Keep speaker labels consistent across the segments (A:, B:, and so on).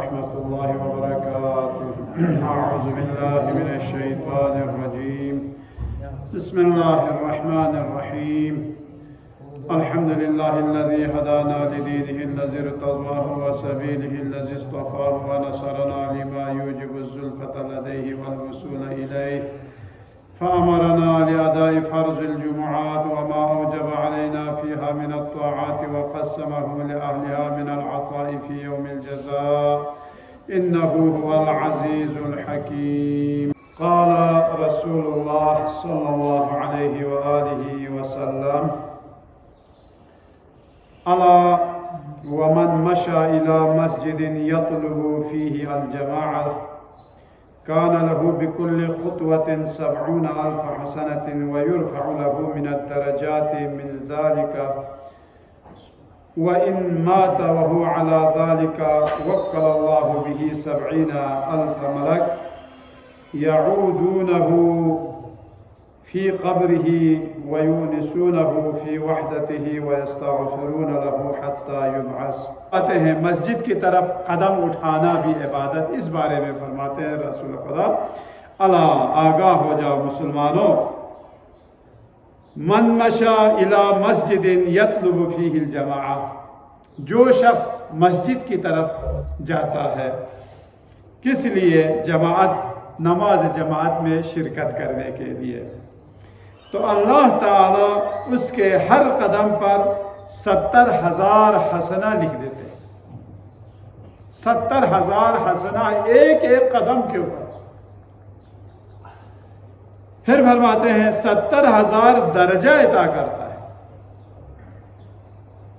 A: ورحمة الله وبركاته. أعوذ بالله من الشيطان الرجيم. بسم الله الرحمن الرحيم. الحمد لله الذي هدانا لدينه الذي ارتضاه وسبيله الذي اصطفاه ونصرنا لما يوجب الزلفة لديه والوصول إليه، فأمرنا لأداء فرض الجمعات وما أوجب علينا فيها من الطاعات، وقسمه لأهلها من العطاء في يوم الجزاء، إنه هو العزيز الحكيم. قال رسول الله صلى الله عليه وآله وسلم: ألا ومن مشى إلى مسجد يطلب فيه الجماعة كان له بكل خطوة 70,000 حسنة، ويرفع له من الدرجات من ذلك، وإن مات وهو على ذلك وكل الله به 70,000 ملك يعودونه في قبره ويونسونه في وحدته ويستغفرون له حتى يبعث. آتے ہیں مسجد کی طرف قدم اٹھانا بھی عبادت، اس بارے میں فرماتے ہیں رسول خدا: الا آگاہ ہو جاؤ مسلمانوں، من مشى الى مسجد يطلب فيه الجماعة، جو شخص مسجد کی طرف جاتا ہے کس لیے؟ جماعت، نماز جماعت میں شرکت کرنے کے لیے، تو اللہ تعالی اس کے ہر قدم پر 70,000 حسنہ لکھ دیتے ہیں. 70,000 حسنہ ایک ایک قدم کے اوپر. پھر فرماتے ہیں 70,000 درجہ عطا کرتا ہے.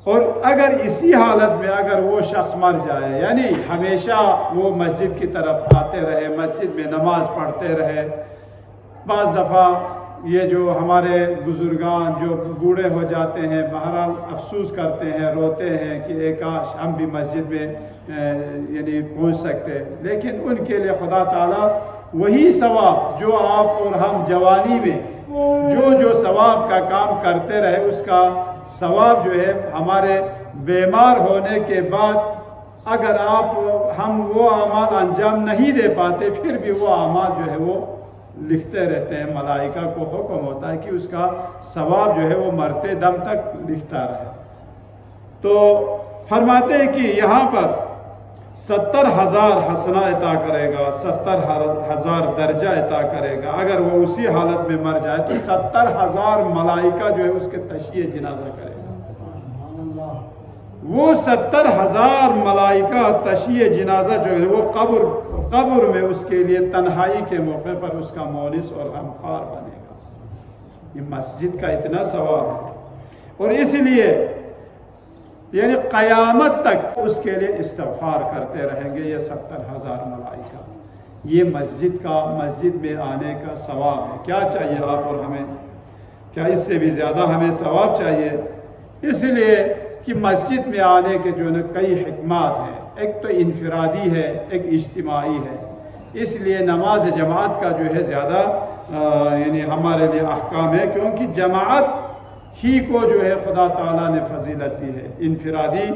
A: اور اگر اسی حالت میں اگر وہ شخص مر جائے، یعنی ہمیشہ وہ مسجد کی طرف آتے رہے، مسجد میں نماز پڑھتے رہے، بعض دفعہ یہ جو ہمارے بزرگان جو بوڑھے ہو جاتے ہیں، بہرحال افسوس کرتے ہیں، روتے ہیں کہ ایک کاش ہم بھی مسجد میں یعنی پہنچ سکتے، لیکن ان کے لیے خدا تعالیٰ وہی ثواب جو آپ اور ہم جوانی میں جو ثواب کا کام کرتے رہے، اس کا ثواب جو ہے ہمارے بیمار ہونے کے بعد اگر ہم وہ اعمال انجام نہیں دے پاتے، پھر بھی وہ اعمال جو ہے وہ لکھتے رہتے ہیں. ملائکہ کو حکم ہوتا ہے کہ اس کا ثواب جو ہے وہ مرتے دم تک لکھتا رہے. تو فرماتے ہیں کہ یہاں پر 70,000 حسنہ عطا کرے گا، 70,000 درجہ عطا کرے گا. اگر وہ اسی حالت میں مر جائے تو 70,000 ملائکہ جو ہے اس کے تشییع جنازہ کرے گا. وہ 70,000 ملائکہ تشییع جنازہ جو ہے وہ قبر میں اس کے لیے تنہائی کے موقع پر اس کا مونس اور غمخوار بنے گا. یہ مسجد کا اتنا ثواب ہے، اور اس لیے یعنی قیامت تک اس کے لیے استغفار کرتے رہیں گے یہ 70,000 ملائکہ. یہ مسجد میں آنے کا ثواب ہے. کیا چاہیے آپ اور ہمیں؟ کیا اس سے بھی زیادہ ہمیں ثواب چاہیے؟ اس لیے کہ مسجد میں آنے کے جو کئی حکمات ہیں. ایک تو انفرادی ہے، ایک اجتماعی ہے. اس لیے نماز جماعت کا جو ہے زیادہ یعنی ہمارے لیے احکام ہے، کیونکہ جماعت ہی کو جو ہے خدا تعالیٰ نے فضیلت دی ہے. انفرادی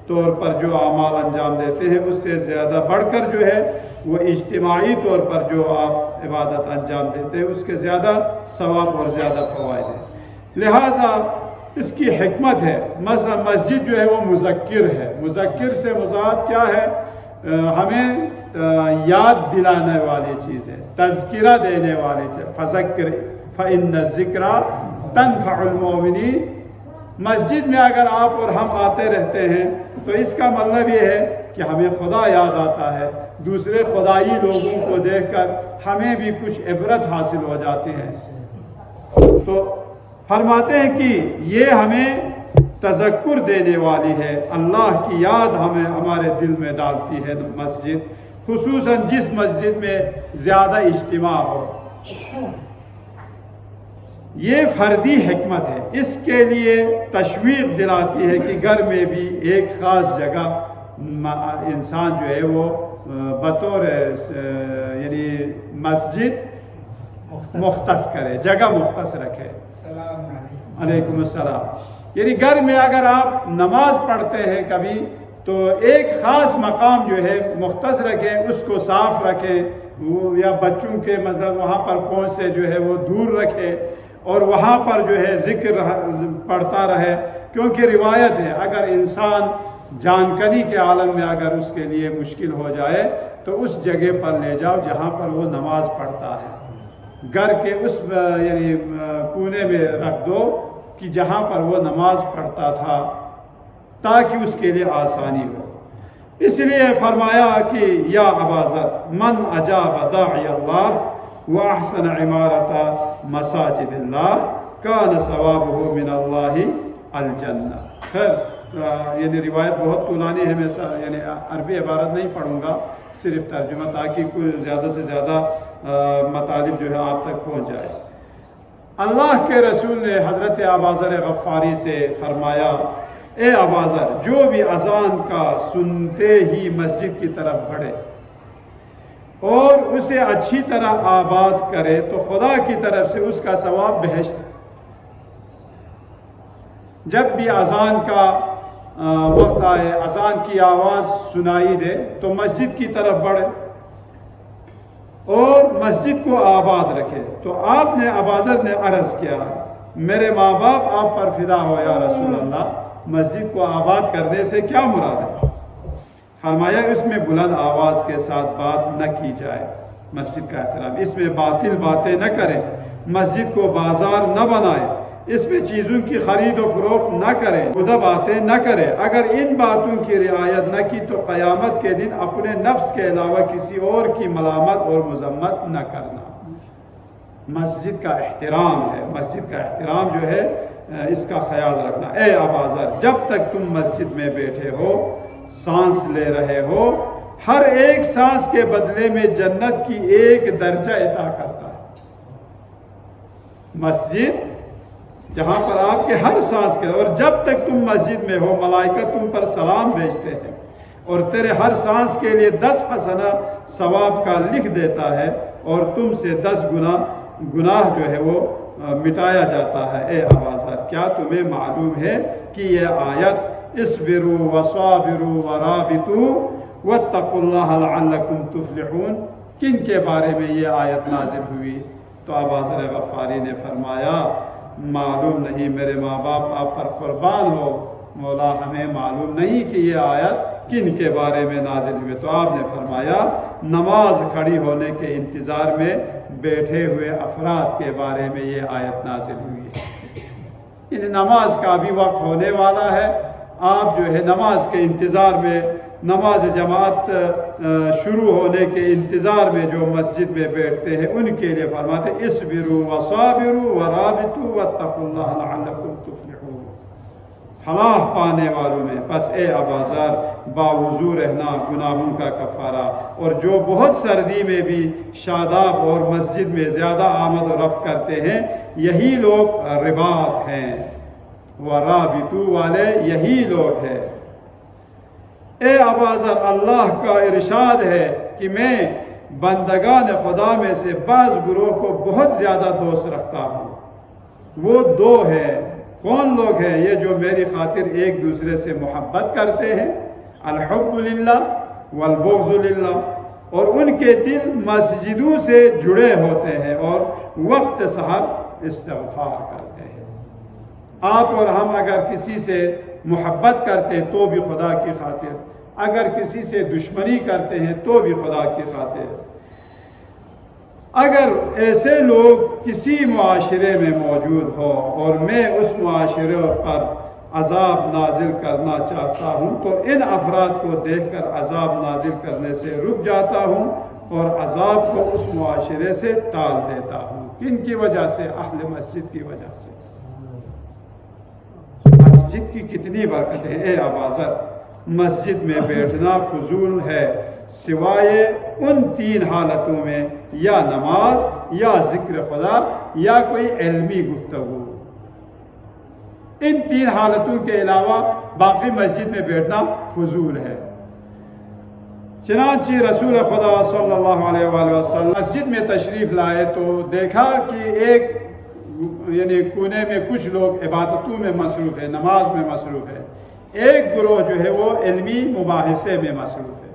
A: طور پر جو اعمال انجام دیتے ہیں اس سے زیادہ بڑھ کر جو ہے وہ اجتماعی طور پر جو آپ عبادت انجام دیتے ہیں اس کے زیادہ ثواب اور زیادہ فوائد ہیں. لہٰذا اس کی حکمت ہے. مثلا مسجد جو ہے وہ مذکر ہے. مذکر سے مراد کیا ہے؟ ہمیں یاد دلانے والی چیز ہے، تذکرہ دینے والی چیز. فذکر فإن الذکر تنفع المؤمنین. مسجد میں اگر آپ اور ہم آتے رہتے ہیں تو اس کا مطلب یہ ہے کہ ہمیں خدا یاد آتا ہے. دوسرے خدائی لوگوں کو دیکھ کر ہمیں بھی کچھ عبرت حاصل ہو جاتی ہے. تو فرماتے ہیں کہ یہ ہمیں تذکر دینے والی ہے، اللہ کی یاد ہمارے دل میں ڈالتی ہے مسجد، خصوصاً جس مسجد میں زیادہ اجتماع ہو. یہ فردی حکمت ہے. اس کے لیے تشویق دلاتی ہے کہ گھر میں بھی ایک خاص جگہ انسان جو ہے وہ بطور یعنی مسجد مختص کرے، جگہ مختص رکھے. علیکم السلام. یعنی گھر میں اگر آپ نماز پڑھتے ہیں کبھی تو ایک خاص مقام جو ہے مختص رکھیں، اس کو صاف رکھیں، وہ یا بچوں کے مطلب وہاں پر پہنچ سے جو ہے وہ دور رکھے اور وہاں پر جو ہے ذکر پڑھتا رہے، کیونکہ روایت ہے اگر انسان جانکاری کے عالم میں اگر اس کے لیے مشکل ہو جائے تو اس جگہ پر لے جاؤ جہاں پر وہ نماز پڑھتا ہے، گھر کے اس یعنی کونے میں رکھ دو کہ جہاں پر وہ نماز پڑھتا تھا، تاکہ اس کے لیے آسانی ہو۔ اس لیے فرمایا کہ یا ابا ذر من اجاب داعی اللہ واحسن عمارت مساجد اللہ کان ثوابہ من اللہ الجنہ۔ خیر یعنی روایت بہت طولانی ہے، میں یعنی عربی عبارت نہیں پڑھوں گا، صرف ترجمہ، تاکہ کوئی زیادہ سے زیادہ مطالب جو ہے آپ تک پہنچ جائے۔ اللہ کے رسول نے حضرت ابا ذر غفاری سے فرمایا، اے ابا ذر جو بھی اذان کا سنتے ہی مسجد کی طرف بڑھے اور اسے اچھی طرح آباد کرے تو خدا کی طرف سے اس کا ثواب بہشت ہے۔ جب بھی اذان کا وقت آئے، اذان کی آواز سنائی دے تو مسجد کی طرف بڑھے اور مسجد کو آباد رکھے۔ تو آپ نے ابا ذر نے عرض کیا، میرے ماں باپ آپ پر فدا ہو یا رسول اللہ، مسجد کو آباد کرنے سے کیا مراد ہے؟ فرمایا اس میں بلند آواز کے ساتھ بات نہ کی جائے، مسجد کا احترام، اس میں باطل باتیں نہ کرے، مسجد کو بازار نہ بنائے، اس میں چیزوں کی خرید و فروخت نہ کرے، خدا باتیں نہ کرے۔ اگر ان باتوں کی رعایت نہ کی تو قیامت کے دن اپنے نفس کے علاوہ کسی اور کی ملامت اور مذمت نہ کرنا۔ مسجد کا احترام ہے، مسجد کا احترام جو ہے اس کا خیال رکھنا۔ اے ابا ذر جب تک تم مسجد میں بیٹھے ہو، سانس لے رہے ہو، ہر ایک سانس کے بدلے میں جنت کی ایک درجہ عطا کرتا ہے۔ مسجد جہاں پر آپ کے ہر سانس کے، اور جب تک تم مسجد میں ہو ملائکہ تم پر سلام بھیجتے ہیں اور تیرے ہر سانس کے لیے 10 حسنہ ثواب کا لکھ دیتا ہے اور تم سے 10 گناہ جو ہے وہ مٹایا جاتا ہے۔ اے ابا ذر کیا تمہیں معلوم ہے کہ یہ آیت اصبروا وصابروا ورابطوا واتقوا اللہ لعلکم تفلحون کن کے بارے میں یہ آیت نازل ہوئی؟ تو ابا ذر غفاری نے فرمایا معلوم نہیں، میرے ماں باپ آپ پر قربان ہو، مولا ہمیں معلوم نہیں کہ یہ آیت کن کے بارے میں نازل ہوئی۔ تو آپ نے فرمایا نماز کھڑی ہونے کے انتظار میں بیٹھے ہوئے افراد کے بارے میں یہ آیت نازل ہوئی ہے۔ یعنی نماز کا بھی وقت ہونے والا ہے، آپ جو ہے نماز کے انتظار میں، نماز جماعت شروع ہونے کے انتظار میں جو مسجد میں بیٹھتے ہیں ان کے لیے فرماتے اصبروا وصابروا ورابطوا واتقوا اللہ لعلکم تفلحون۔ فلاح پانے والوں میں پس اے ابا ذر باوضو رہنا گناہوں کا کفارہ، اور جو بہت سردی میں بھی شاداب اور مسجد میں زیادہ آمد و رفت کرتے ہیں یہی لوگ رباط ہیں، ورابطو والے یہی لوگ ہیں۔ اے ابا ذر اللہ کا ارشاد ہے کہ میں بندگان خدا میں سے بعض گروہ کو بہت زیادہ دوست رکھتا ہوں، وہ 2 ہیں۔ کون لوگ ہیں؟ یہ جو میری خاطر ایک دوسرے سے محبت کرتے ہیں، الحب للہ والبغض للہ، اور ان کے دل مسجدوں سے جڑے ہوتے ہیں اور وقت سحر استغفار کرتے ہیں۔ آپ اور ہم اگر کسی سے محبت کرتے تو بھی خدا کی خاطر، اگر کسی سے دشمنی کرتے ہیں تو بھی خدا کی خاطر۔ اگر ایسے لوگ کسی معاشرے میں موجود ہو اور میں اس معاشرے پر عذاب نازل کرنا چاہتا ہوں تو ان افراد کو دیکھ کر عذاب نازل کرنے سے رک جاتا ہوں اور عذاب کو اس معاشرے سے ٹال دیتا ہوں۔ کن کی وجہ سے؟ اہل مسجد کی وجہ سے۔ مسجد کی کتنی برکت ہے۔ اے ابا ذر مسجد میں بیٹھنا فضول ہے سوائے ان 3 حالتوں میں، یا نماز، یا ذکر خدا، یا کوئی علمی گفتگو۔ ان 3 حالتوں کے علاوہ باقی مسجد میں بیٹھنا فضول ہے۔ چنانچہ رسول خدا صلی اللہ علیہ وآلہ وسلم مسجد میں تشریف لائے تو دیکھا کہ ایک یعنی کونے میں کچھ لوگ عبادتوں میں مصروف ہے، نماز میں مصروف ہے، ایک گروہ جو ہے وہ علمی مباحثے میں مصروف ہے۔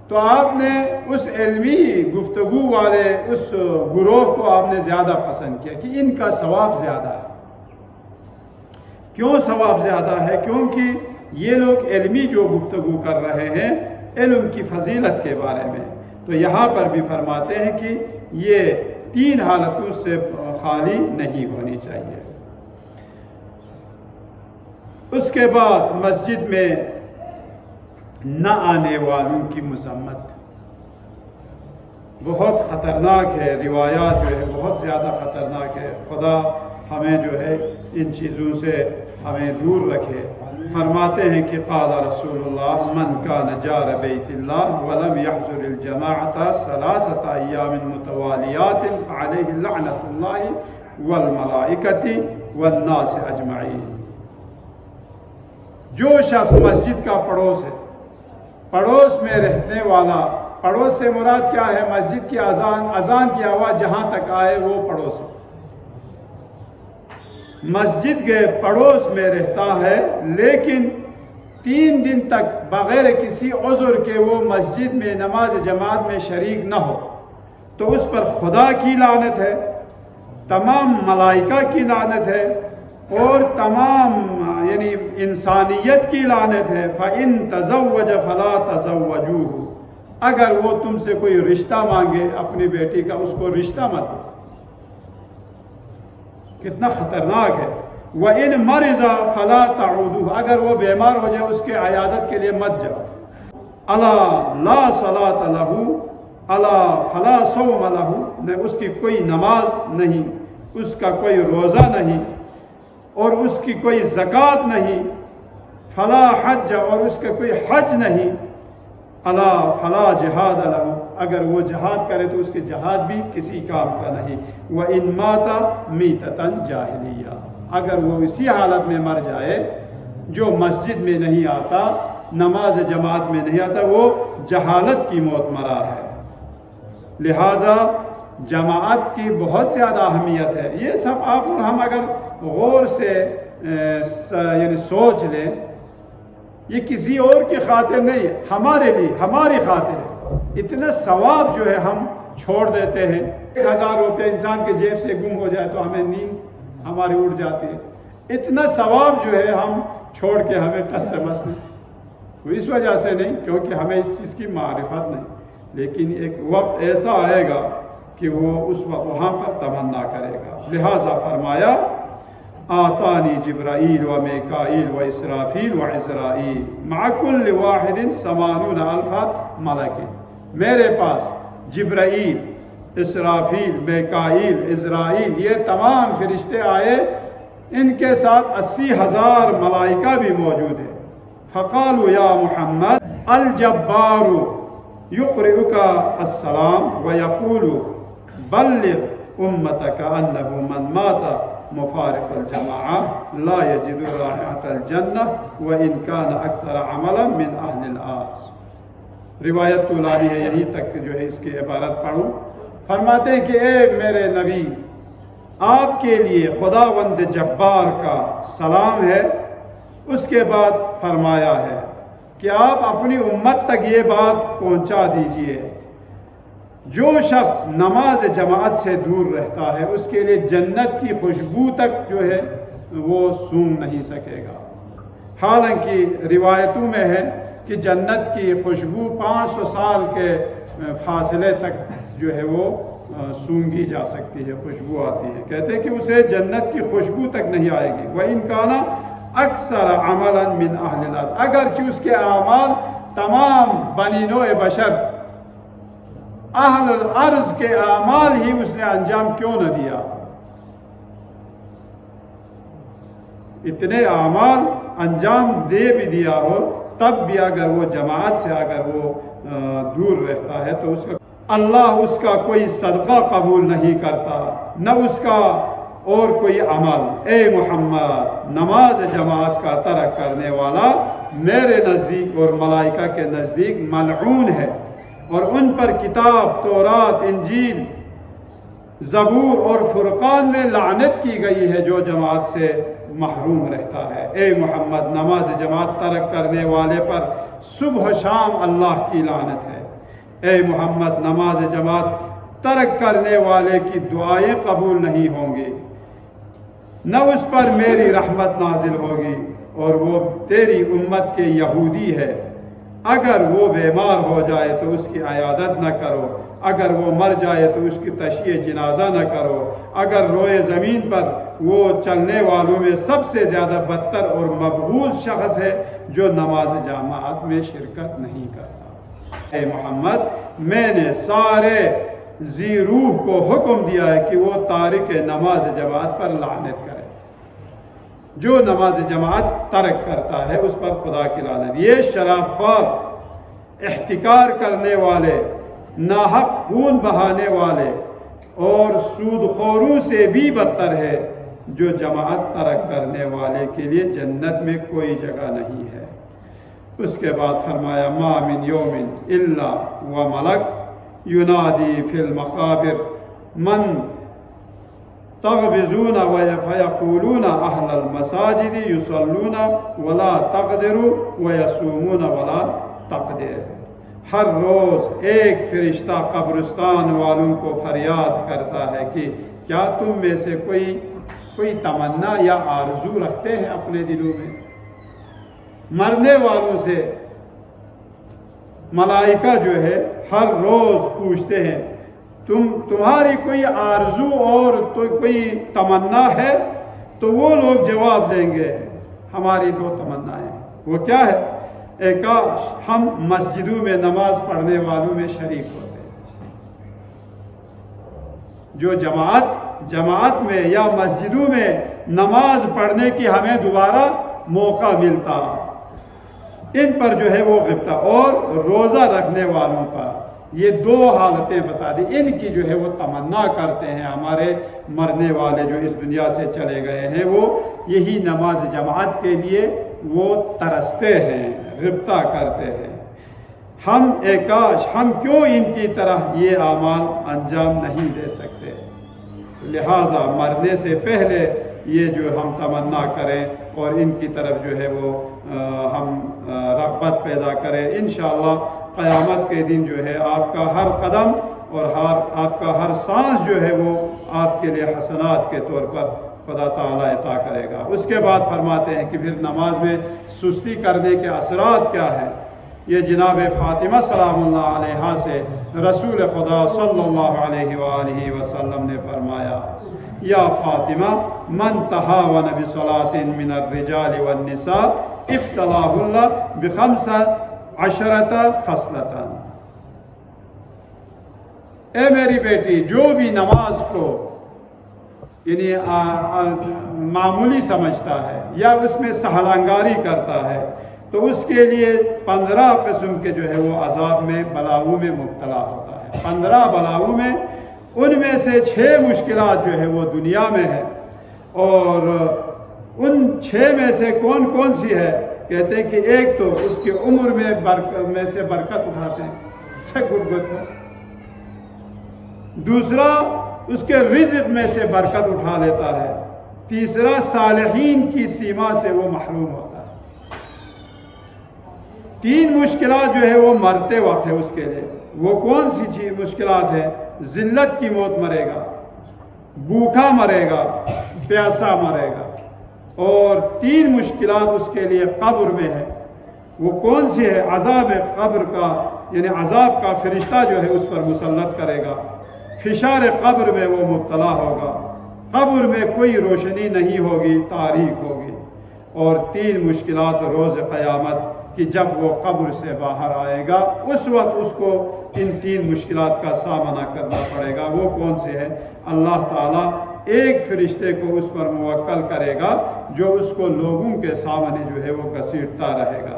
A: تو آپ نے اس علمی گفتگو والے اس گروہ کو آپ نے زیادہ پسند کیا کہ ان کا ثواب زیادہ ہے۔ کیوں ثواب زیادہ ہے؟ کیونکہ یہ لوگ علمی جو گفتگو کر رہے ہیں علم کی فضیلت کے بارے میں، تو یہاں پر بھی فرماتے ہیں کہ یہ 3 حالتوں سے خالی نہیں ہونی چاہیے۔ اس کے بعد مسجد میں نہ آنے والوں کی مذمت بہت خطرناک ہے، روایات جو ہے بہت زیادہ خطرناک ہے۔ خدا ہمیں جو ہے ان چیزوں سے ہمیں دور رکھے۔ فرماتے ہیں کہ قال رسول اللہ من کان جار بیت اللہ ولم یحضر الجماعۃ 3 ایام متوالیات فعلیہ لعنۃ اللہ والملائکۃ والناس اجمعین۔ جو شخص مسجد کا پڑوس ہے، پڑوس میں رہنے والا، پڑوس سے مراد کیا ہے؟ مسجد کی اذان کی آواز جہاں تک آئے وہ پڑوس ہے۔ مسجد کے پڑوس میں رہتا ہے لیکن 3 دن تک بغیر کسی عذر کے وہ مسجد میں نماز جماعت میں شریک نہ ہو، تو اس پر خدا کی لعنت ہے، تمام ملائکہ کی لعنت ہے، اور تمام یعنی انسانیت کی لعنت ہے۔ فَإِن تَزَوَّجَ فَلَا تَزَوَّجُوهُ، اگر وہ تم سے کوئی رشتہ مانگے اپنی بیٹی کا، اس کو رشتہ مت دو۔ کتنا خطرناک ہے۔ وَإِن مَرِضَ فَلَا تَعُودُوهُ، اگر وہ بیمار ہو جائے اس کے عیادت کے لیے مت جاؤ۔ اَلَا لَا صَلَاةَ لَهُ اَلَا فَلَا صَوْمَ لَهُ، نہ اس کی کوئی نماز نہیں، اس کا کوئی روزہ نہیں، اور اس کی کوئی زکوٰۃ نہیں۔ فَلَا حَجَّ، اور اس کا کوئی حج نہیں۔ اَلَا فَلَا جِهَادَ لَهُ، اگر وہ جہاد کرے تو اس کے جہاد بھی کسی کام کا نہیں۔ وَإِن مَاتَ مِيتَةً جَاهِلِيَّةً، اگر وہ اسی حالت میں مر جائے جو مسجد میں نہیں آتا، نماز جماعت میں نہیں آتا، وہ جہالت کی موت مرا ہے۔ لہٰذا جماعت کی بہت زیادہ اہمیت ہے۔ یہ سب آپ اور ہم اگر غور سے یعنی سوچ لیں، یہ کسی اور کی خاطر نہیں ہے، ہمارے لیے، ہماری خاطر ہے۔ اتنا ثواب جو ہے ہم چھوڑ دیتے ہیں۔ 1000 روپے انسان کے جیب سے گم ہو جائے تو ہمیں نیند ہماری اڑ جاتی ہے۔ اتنا ثواب جو ہے ہم چھوڑ کے ہمیں ٹس سے بس نہیں، وہ اس وجہ سے نہیں کیونکہ ہمیں اس چیز کی معرفت نہیں، لیکن ایک وقت ایسا آئے گا کہ وہ اس وقت وہاں پر تمنا کرے گا۔ لہٰذا فرمایا آتانی جبرائیل و میکائیل و اسرافیل و عزرائیل مع کل واحد 80,000 ملک، میرے پاس جبرائیل، اسرافیل، میکائیل، عزرائیل، یہ تمام فرشتے آئے، ان کے ساتھ 80,000 ملائکہ بھی موجود ہیں۔ فقالوا یا محمد الجبار یقرئک السلام ویقول بلغ امتک انہ من مات مفارق الجماعہ لا یجد رائحۃ الجنہ وان کان اکثر عملا من اہل الارض۔ روایت طولانی ہے، یہیں تک جو ہے اس کی عبارت پڑھوں۔ فرماتے ہیں کہ اے میرے نبی، آپ کے لیے خداوند جبار کا سلام ہے۔ اس کے بعد فرمایا ہے کہ آپ اپنی امت تک یہ بات پہنچا دیجئے، جو شخص نماز جماعت سے دور رہتا ہے اس کے لیے جنت کی خوشبو تک جو ہے وہ سونگھ نہیں سکے گا۔ حالانکہ روایتوں میں ہے کہ جنت کی خوشبو 500 سال کے فاصلے تک جو ہے وہ سونگھی جا سکتی ہے، خوشبو آتی ہے۔ کہتے ہیں کہ اسے جنت کی خوشبو تک نہیں آئے گی۔ وَإِن كَانَ أَكْثَرَ عَمَلًا مِنْ أَهْلِ الْأَرْضِ، اگرچہ اس کے اعمال تمام بنی نوع بشر اہل الارض کے اعمال ہی اس نے انجام کیوں نہ دیا، اتنے اعمال انجام دے بھی دیا ہو، تب بھی اگر وہ جماعت سے اگر وہ دور رہتا ہے تو اس کا اللہ اس کا کوئی صدقہ قبول نہیں کرتا، نہ اس کا اور کوئی عمل۔ اے محمد، نماز جماعت کا ترک کرنے والا میرے نزدیک اور ملائکہ کے نزدیک ملعون ہے، اور ان پر کتاب تورات، انجیل، زبور اور فرقان میں لعنت کی گئی ہے جو جماعت سے محروم رہتا ہے۔ اے محمد، نماز جماعت ترک کرنے والے پر صبح و شام اللہ کی لعنت ہے۔ اے محمد، نماز جماعت ترک کرنے والے کی دعائیں قبول نہیں ہوں گی، نہ اس پر میری رحمت نازل ہوگی، اور وہ تیری امت کے یہودی ہے۔ اگر وہ بیمار ہو جائے تو اس کی عیادت نہ کرو، اگر وہ مر جائے تو اس کی تشییع جنازہ نہ کرو، اگر روئے زمین پر وہ چلنے والوں میں سب سے زیادہ بدتر اور مبغوض شخص ہے جو نماز جماعت میں شرکت نہیں کرتا۔ اے محمد، میں نے سارے ذی روح کو حکم دیا ہے کہ وہ تارک نماز جماعت پر لعنت کرے۔ جو نماز جماعت ترک کرتا ہے اس پر خدا کی لعنت۔ یہ شراب خوار، احتکار کرنے والے، ناحق خون بہانے والے اور سود خوروں سے بھی بدتر ہے، جو جماعت ترک کرنے والے کے لیے جنت میں کوئی جگہ نہیں ہے۔ اس کے بعد فرمایا ما من یوم الا وملک ینادی فی المقابر من تغبزون فیقولون اہل المساجد یصلون ولا تقدر ویصومون ولا تقدر۔ ہر روز ایک فرشتہ قبرستان والوں کو فریاد کرتا ہے کہ کیا تم میں سے کوئی تمنا یا آرزو رکھتے ہیں اپنے دلوں میں؟ مرنے والوں سے ملائکہ جو ہے ہر روز پوچھتے ہیں تمہاری کوئی آرزو اور کوئی تمنا ہے؟ تو وہ لوگ جواب دیں گے ہماری دو تمنائیں۔ وہ کیا ہے؟ اے کاش ہم مسجدوں میں نماز پڑھنے والوں میں شریک ہوتے، جو جماعت میں یا مسجدوں میں نماز پڑھنے کی ہمیں دوبارہ موقع ملتا۔ ان پر جو ہے وہ غبطہ، اور روزہ رکھنے والوں پر یہ دو حالتیں بتا دی۔ ان کی جو ہے وہ تمنا کرتے ہیں، ہمارے مرنے والے جو اس دنیا سے چلے گئے ہیں وہ یہی نماز جماعت کے لیے وہ ترستے ہیں، غبطہ کرتے ہیں۔ کاش ہم کیوں ان کی طرح یہ اعمال انجام نہیں دے سکتے۔ لہٰذا مرنے سے پہلے یہ جو ہم تمنا کریں اور ان کی طرف جو ہے وہ ہم رغبت پیدا کریں، انشاءاللہ قیامت کے دن جو ہے آپ کا ہر قدم اور آپ کا ہر سانس جو ہے وہ آپ کے لیے حسنات کے طور پر خدا تعالیٰ عطا کرے گا۔ اس کے بعد فرماتے ہیں کہ پھر نماز میں سستی کرنے کے اثرات کیا ہیں؟ یہ جناب فاطمہ سلام اللہ علیہا سے رسول خدا صلی اللہ علیہ وآلہ وسلم نے فرمایا یا فاطمہ من تہاون بصلاۃ من الرجال والنساء ابتلاہ اللہ ب15 خصلۃ۔ اے میری بیٹی، جو بھی نماز کو یعنی معمولی سمجھتا ہے یا اس میں سہلانگاری کرتا ہے تو اس کے لیے 15 قسم کے جو ہے وہ عذاب میں بلاؤں میں مبتلا ہوتا ہے۔ 15 بلاؤں میں، ان میں سے 6 مشکلات جو ہے وہ دنیا میں ہے، اور ان 6 میں سے کون کون سی ہے؟ کہتے ہیں کہ ایک تو اس کی عمر میں سے برکت اٹھاتے ہیں، دوسرا اس کے رزق میں سے برکت اٹھا لیتا ہے، تیسرا صالحین کی سیما سے وہ محروم ہوتا ہے۔ 3 مشکلات جو ہے وہ مرتے وقت ہے اس کے لیے۔ وہ کون سی مشکلات ہے؟ ذلت کی موت مرے گا، بھوکا مرے گا، پیاسا مرے گا، اور 3 مشکلات اس کے لیے قبر میں ہے۔ وہ کون سی ہے؟ عذاب قبر کا، یعنی عذاب کا فرشتہ جو ہے اس پر مسلط کرے گا، فشار قبر میں وہ مبتلا ہوگا، قبر میں کوئی روشنی نہیں ہوگی، تاریک ہوگی، اور 3 مشکلات روز قیامت کہ جب وہ قبر سے باہر آئے گا اس وقت اس کو ان 3 مشکلات کا سامنا کرنا پڑے گا۔ وہ کون سے ہے؟ اللہ تعالیٰ ایک فرشتے کو اس پر موکل کرے گا جو اس کو لوگوں کے سامنے جو ہے وہ گھسیٹتا رہے گا،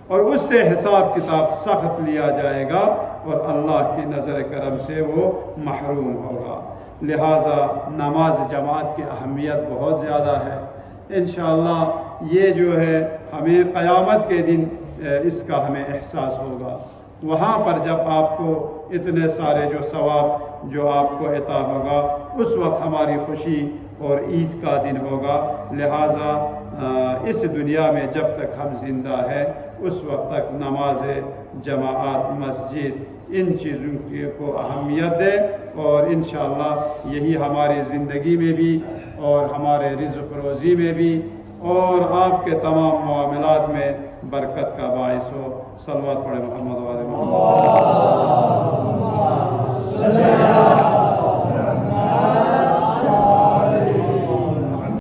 A: اور اس سے حساب کتاب سخت لیا جائے گا اور اللہ کی نظر کرم سے وہ محروم ہوگا۔ لہٰذا نماز جماعت کی اہمیت بہت زیادہ ہے۔ انشاءاللہ یہ جو ہے ہمیں قیامت کے دن اس کا ہمیں احساس ہوگا۔ وہاں پر جب آپ کو اتنے سارے جو ثواب جو آپ کو عطا ہوگا، اس وقت ہماری خوشی اور عید کا دن ہوگا، لہٰذا اس دنیا میں جب تک ہم زندہ ہیں اس وقت تک نماز جماعت، مسجد، ان چیزوں کو اہمیت دے، اور انشاءاللہ یہی ہماری زندگی میں بھی اور ہمارے رزق روزی میں بھی اور آپ کے تمام معاملات میں برکت کا باعث ہو۔ صلوات پڑھے محمد و آل محمد۔